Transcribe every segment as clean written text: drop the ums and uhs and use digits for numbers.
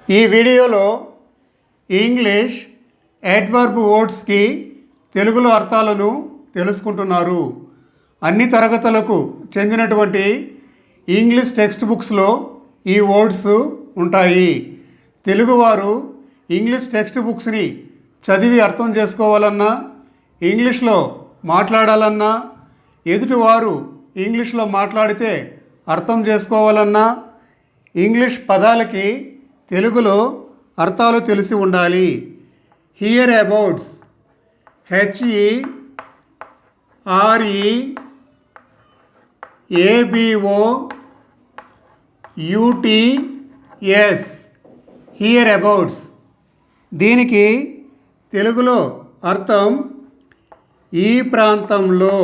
ఈ వీడియోలో English adverb వర్డ్స్కి తెలుగులో అర్థాలను తెలుసుకుంటున్నారు. అన్ని తరగతులకు చెందినటువంటి ఇంగ్లీష్ టెక్స్ట్ బుక్స్లో ఈ వర్డ్స్ ఉంటాయి. తెలుగువారు ఇంగ్లీష్ టెక్స్ట్ బుక్స్ని చదివి అర్థం చేసుకోవాలన్నా, ఇంగ్లీష్లో మాట్లాడాలన్నా, ఎదుటివారు ఇంగ్లీష్లో మాట్లాడితే అర్థం చేసుకోవాలన్నా ఇంగ్లీష్ పదాలకి తెలుగులో అర్థాలు తెలిసి ఉండాలి. Here abouts HEREABOUTS here abouts. దీనికి తెలుగులో అర్థం ఈ ప్రాంతంలో,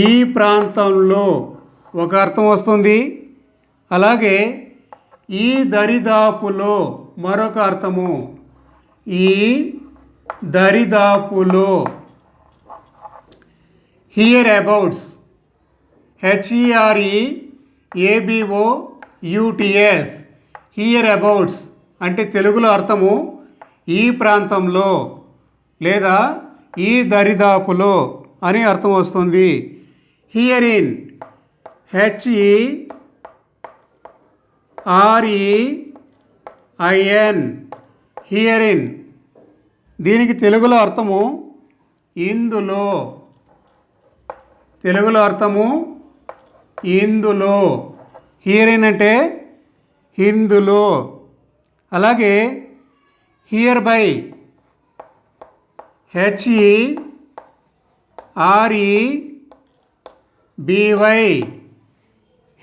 ఈ ప్రాంతంలో ఒక అర్థం వస్తుంది. అలాగే ఈ దరిదాపులో మరొక అర్థము, ఈ దరిదాపులో. Hereabouts HEREABOUTS hereabouts అంటే తెలుగులో అర్థము ఈ ప్రాంతంలో లేదా ఈ దరిదాపులో అని అర్థం వస్తుంది. Here in HEREIN here in. దీనికి తెలుగులో అర్థము ఇందులో, తెలుగులో అర్థము ఇందులో. హియర్ ఇన్ అంటే ఇందులో. అలాగే here by HEREBY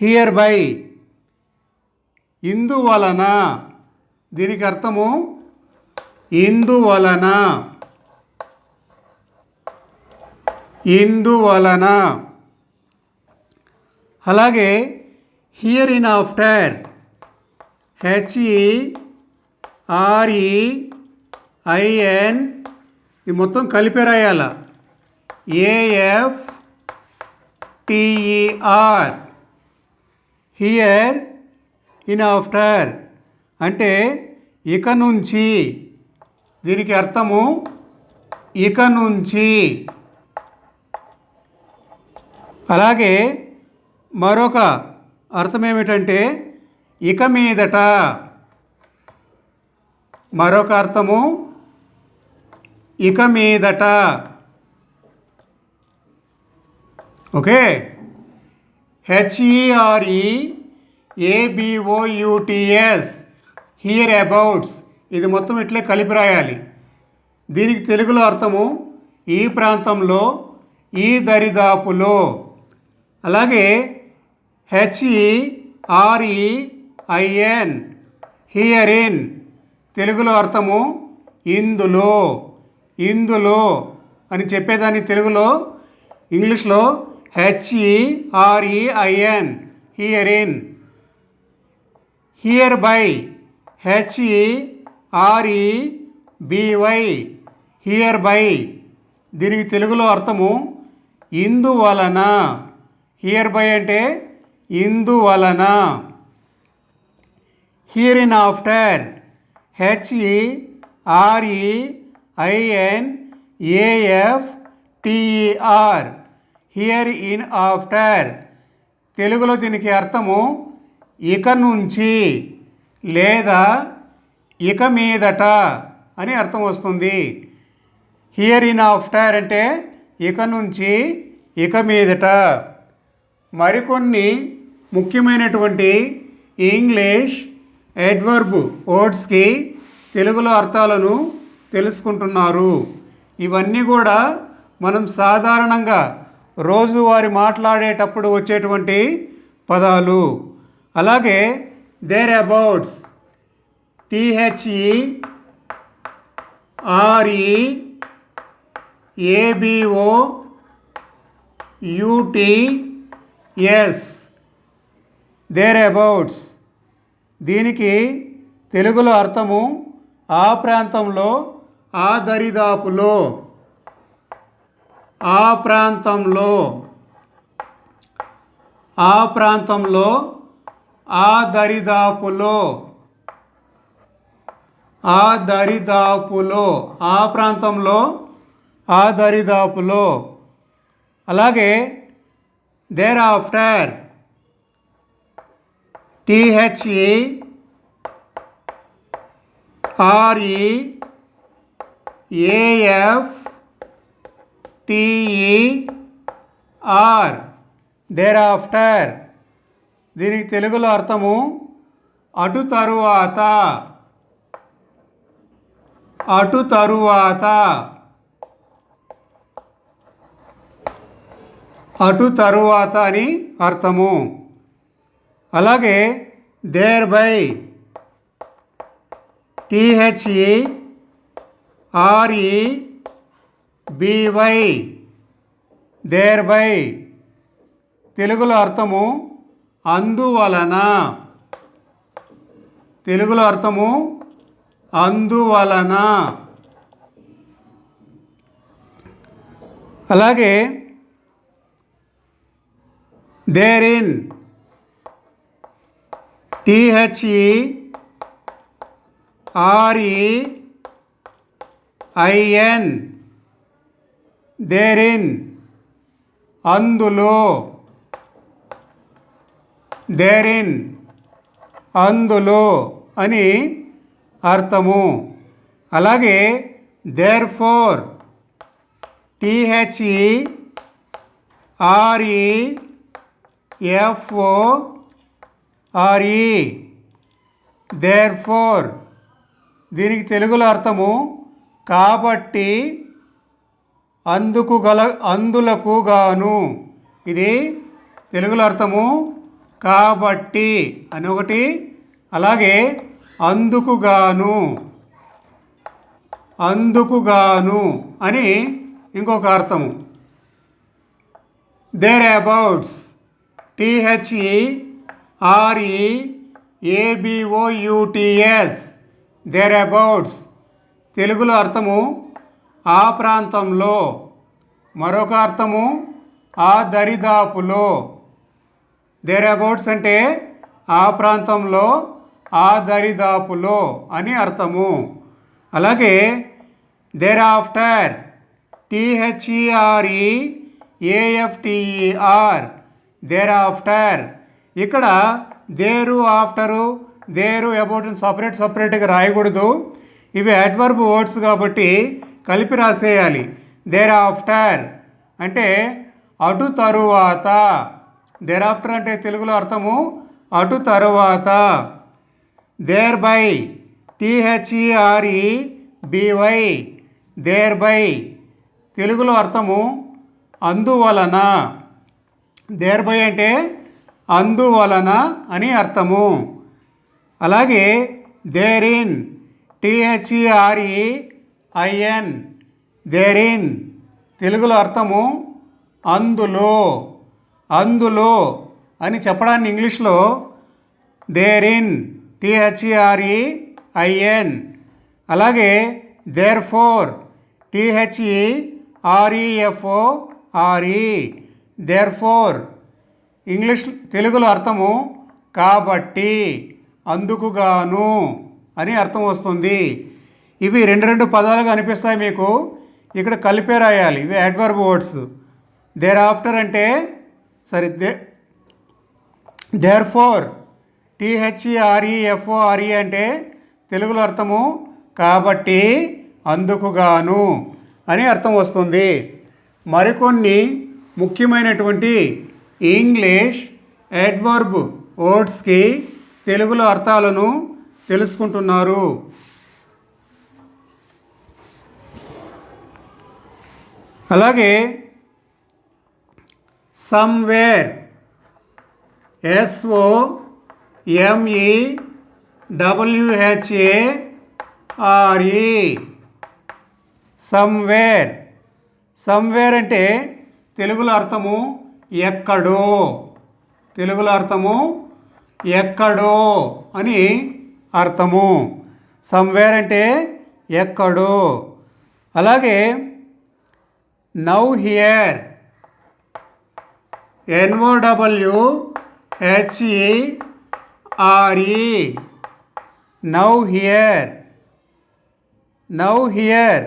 here by ఇందువలన. దీనికి అర్థము ఇందువలన, ఇందువలన. అలాగే హియర్ ఇన్ ఆఫ్టర్ HEREIN ఈ మొత్తం కలిపి రాయాల. AFTER హియర్ ఇన్ ఆఫ్టర్ అంటే ఇక నుంచి. దీనికి అర్థము ఇక నుంచి. అలాగే మరొక అర్థం ఏమిటంటే ఇక మీదట. మరొక అర్థము ఇక మీదట. ఓకే. HEREABOUTS హియర్ అబౌట్స్ ఇది మొత్తం ఇట్లే కలిపి రాయాలి. దీనికి తెలుగులో అర్థము ఈ ప్రాంతంలో, ఈ దరిదాపులో. అలాగే HEREIN హియర్ ఇన్ తెలుగులో అర్థము ఇందులో, ఇందులో అని చెప్పేదాన్ని తెలుగులో ఇంగ్లీష్లో HEREIN here in. Here by HEREBY here by దీనికి తెలుగులో అర్థము ఇందువలన. హియర్ బై అంటే ఇందువలన. Here in after HERINAFTER here in after తెలుగులో దీనికి అర్థము ఇక నుంచి లేదా ఇక మీదట అని అర్థం వస్తుంది. హియర్ ఇన్ ఆఫ్టర్ అంటే ఇక నుంచి, ఇక మీదట. మరికొన్ని ముఖ్యమైనటువంటి ఇంగ్లీష్ అడ్వర్బ్ వర్డ్స్కి తెలుగులో అర్థాలను తెలుసుకుంటున్నారు. ఇవన్నీ కూడా మనం సాధారణంగా రోజువారీ మాట్లాడేటప్పుడు వచ్చేటువంటి పదాలు. అలాగే thereabouts THEREABOUTS thereabouts. దీనికి తెలుగులో అర్థము ఆ ప్రాంతంలో, ఆ దరిదాపులో, ఆ ప్రాంతంలో, ఆ ప్రాంతంలో, ఆ దరిదాపులో, ఆ దరిదాపులో, ఆ ప్రాంతంలో, ఆ దరిదాపులో. అలాగే thereafter, THEREAFTER, thereafter. దీనికి తెలుగులో అర్థము అటు తరువాత, అటు తరువాత, అటు తరువాత అని అర్థము. అలాగే thereby, THEREBY, thereby. తెలుగులో అర్థము అందువలన, తెలుగులో అర్థము అందువలన. అలాగే దేరిన్, THEREIN, దేరిన్, అందులో, దేరిన్, అందులో అని అర్థము. అలాగే therefore, THEREFORE, therefore. దీనికి తెలుగులో అర్థము కాబట్టి, అందులకు గాను. ఇది తెలుగులో అర్థము కాబట్టి అని ఒకటి, అలాగే అందుకు గాను, అందుకు గాను అని ఇంకొక అర్థము. Thereabouts, THEREABOUTS, thereabouts. తెలుగులో అర్థము ఆ ప్రాంతంలో, మరొక అర్థము ఆ దరిదాపులో. దేర్ అబౌట్స్ అంటే ఆ ప్రాంతంలో, ఆ దరిదాపులో అని అర్థము. అలాగే thereafter, THEREAFTER, thereafter. ఇక్కడ దేరు, ఆఫ్టరు, దేరు, అబౌట్ని సపరేట్గా రాయకూడదు. ఇవి అడ్వర్బ్ వర్డ్స్ కాబట్టి కలిపి రాసేయాలి. దేర్ ఆఫ్టర్ అంటే అటు తరువాత, దేర్ ఆఫ్టర్ అంటే తెలుగులో అర్థము అటు తరువాత. Thereby, THEREBY, thereby. తెలుగులో అర్థము అందువలన, దేర్ బై అంటే అందువలన అని అర్థము. అలాగే దేరిన్, THEREIN, దేరిన్. తెలుగులో అర్థము అందులో, అందులో అని చెప్పడాన్ని ఇంగ్లీష్లో దేరిన్, THEREIN. అలాగే therefore, THEREFORE, therefore. English తెలుగులో అర్థము కాబట్టి, అందుకుగాను అని అర్థం వస్తుంది. ఇవి రెండు పదాలుగా అనిపిస్తాయి మీకు, ఇక్కడ కలిపే రాయాలి. ఇవి అడ్వర్బ్ వర్డ్స్. దేర్ ఆఫ్టర్ అంటే దేర్ ఫోర్, THEREFORE అంటే తెలుగులో అర్థము కాబట్టి, అందుకుగాను అని అర్థం వస్తుంది. మరికొన్ని ముఖ్యమైనటువంటి ఇంగ్లీష్ అడ్వర్బ్ వర్డ్స్కి తెలుగులో అర్థాలను తెలుసుకుంటున్నారు. అలాగే సమ్వేర్, SOMEWHARE, సమ్వేర్. సమ్వేర్ అంటే తెలుగులో అర్థము ఎక్కడో, తెలుగులో అర్థము ఎక్కడో అని అర్థము. సమ్వేర్ అంటే ఎక్కడో. అలాగే nowhere, NOWHERE, or nowhere. Nowhere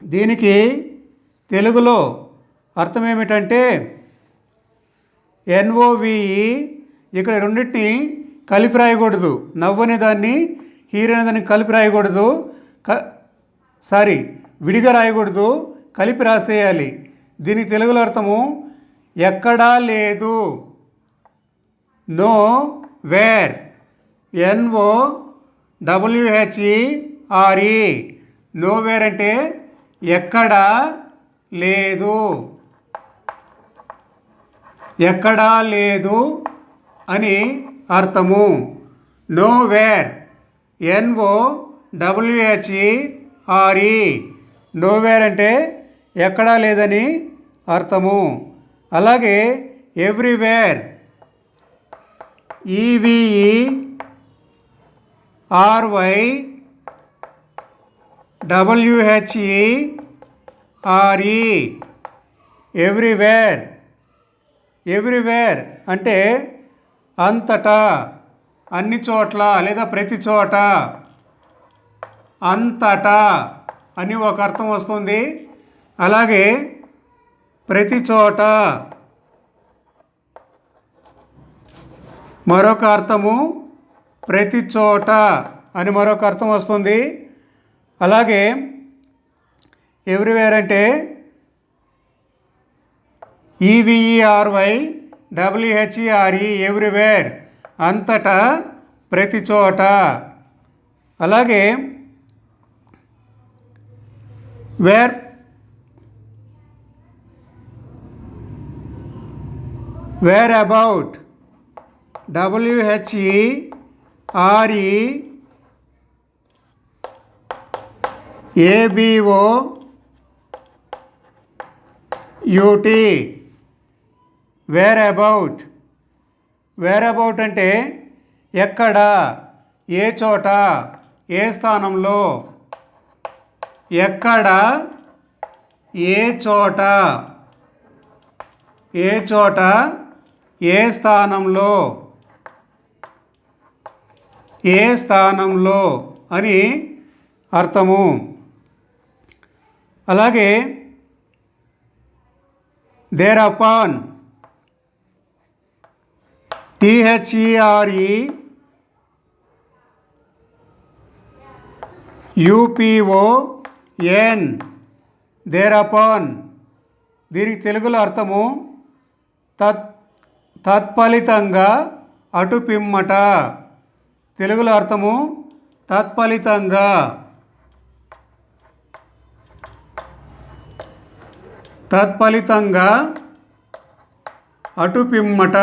దీనికి తెలుగులో అర్థం ఏమిటంటే ఎన్ఓవిఈ. ఇక్కడ రెండింటిని కలిపి రాయకూడదు. నవ్వు అనే దాన్ని హీర్ అనే దాన్ని కలిపి రాయకూడదు. విడిగా రాయకూడదు, కలిపి రాసేయాలి. దీనికి తెలుగులో అర్థము ఎక్కడా లేదు. Know where. NOWHERE know where అంటే ఎక్కడా లేదు. ఎక్కడా లేదు అని అర్థము. Know where NOWHERE know where అంటే ఎక్కడా లేదని అర్థము. అలాగే ఎవ్రీవేర్ EVERYWHERE ఎవ్రీవేర్. ఎవ్రీవేర్ అంటే అంతటా, అన్ని చోట్ల లేదా ప్రతి చోట. అంతటా అని ఒక అర్థం వస్తుంది. అలాగే ప్రతి చోట మరొక అర్థము, ప్రతి చోట అని మరొక అర్థం వస్తుంది. అలాగే ఎవ్రీవేర్ అంటే EVERYWHERE ఎవ్రీవేర్ అంతటా, ప్రతి చోట. అలాగే whereabout WHEREABOUT whereabout. Whereabout అంటే ఎక్కడ, ఏ చోట, ఏ స్థానంలో. ఎక్కడ, ఏ చోట, ఏ చోట, ఏ స్థానంలో. ఏ స్థానంలో అని అర్థము. అలాగే thereupon THEREUPON thereupon దీనికి తెలుగులో అర్థము తత్ఫలితంగా, అటు పిమ్మట. తెలుగులో అర్థము తత్ఫలితంగా. తత్ఫలితంగా అటు పిమ్మట.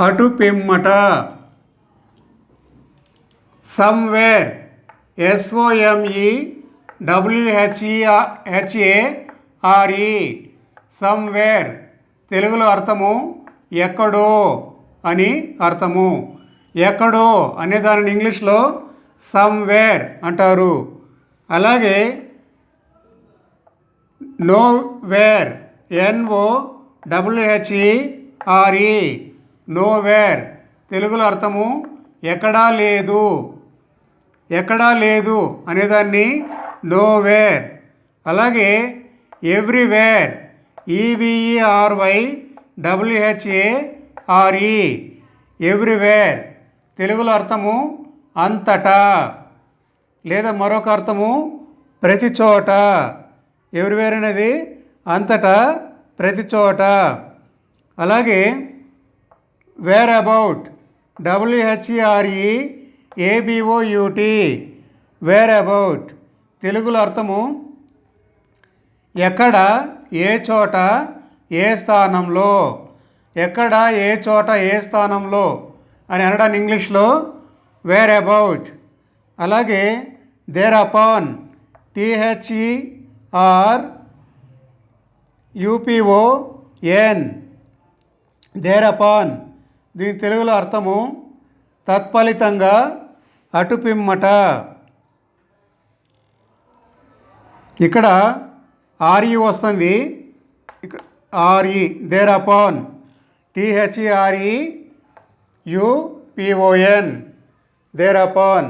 అటు పిమ్మట. సమ్వేర్ SOMEWHERE సమ్వేర్ తెలుగులో అర్థము ఎక్కడో అని అర్థము. ఎక్కడో అనే దానిని ఇంగ్లీష్లో సమ్వేర్ అంటారు. అలాగే నోవేర్ NOWHERE నోవేర్ తెలుగులో అర్థము ఎక్కడా లేదు. ఎక్కడా లేదు అనేదాన్ని నోవేర్. అలాగే ఎవ్రీవేర్ EVERYWHERE ఎవ్రీవేర్ తెలుగులో అర్థము అంతటా లేదా మరొక అర్థము ప్రతి చోట. ఎవ్రీవేర్ అనేది అంతటా, ప్రతి చోట. అలాగే whereabout WHEREABOUT whereabout తెలుగులో అర్థము ఎక్కడ, ఏ చోట, ఏ స్థానంలో. ఎక్కడ, ఏ చోట, ఏ స్థానంలో అని అనడాన్ని ఇంగ్లీష్లో వేర్ అబౌట్. అలాగే thereupon THEREUPON thereupon దీని తెలుగులో అర్థము తత్ఫలితంగా, అటు పిమ్మట. ఇక్కడ ఆర్ఈ వస్తుంది ఇక్కడ R E thereupon T H E R E U P O N there upon.